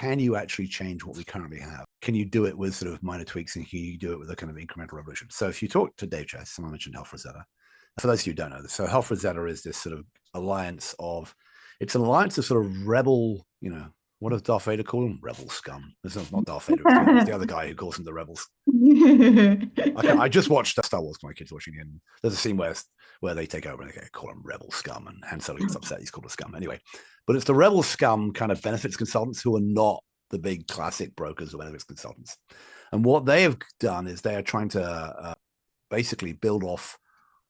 can you actually change what we currently have? Can you do it with sort of minor tweaks, and can you do it with a kind of incremental revolution? So if you talk to Dave Chase, someone mentioned Health Rosetta. For those of you who don't know this, so Health Rosetta is this sort of alliance of, it's an alliance of sort of rebel, what does Darth Vader call them? Rebel scum. It's not Darth Vader, it's the other guy who calls them the rebels. I just watched Star Wars, my kids watching it, and there's a scene where they take over and they call them rebel scum, and Han Solo gets upset he's called a scum. Anyway, but it's the rebel scum kind of benefits consultants who are not the big classic brokers or benefits consultants. And what they have done is they are trying to basically build off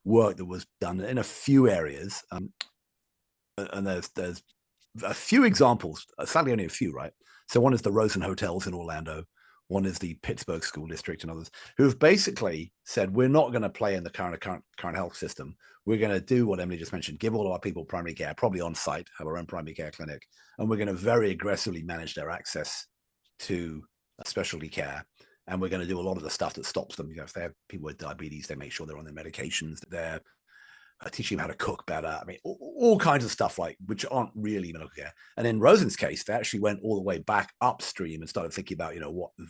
work that was done in a few areas. And there's a few examples, sadly only a few, right? So one is the Rosen Hotels in Orlando. One is the Pittsburgh School District, and others who have basically said, we're not going to play in the current health system. We're going to do what Emily just mentioned, give all of our people primary care, probably on site, have our own primary care clinic, and we're going to very aggressively manage their access to specialty care. And we're going to do a lot of the stuff that stops them. If they have people with diabetes, they make sure they're on their medications, they're teaching them how to cook better. I mean, all kinds of stuff which aren't really medical care. And in Rosen's case, they actually went all the way back upstream and started thinking about,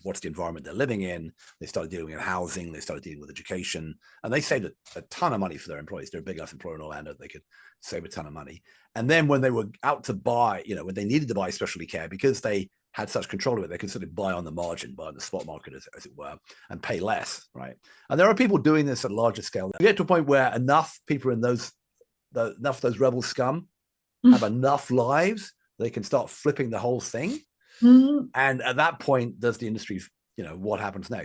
what's the environment they're living in. They started dealing with housing. They started dealing with education, and they saved a ton of money for their employees. They're a big enough employer in Orlando that they could save a ton of money. And then when they were out to buy, when they needed to buy specialty care, because they had such control of it, they could sort of buy on the margin, buy on the spot market, as it were, and pay less, right? And there are people doing this at a larger scale. You get to a point where enough people in enough of those rebel scum have enough lives, they can start flipping the whole thing. And at that point, does the industry, what happens next?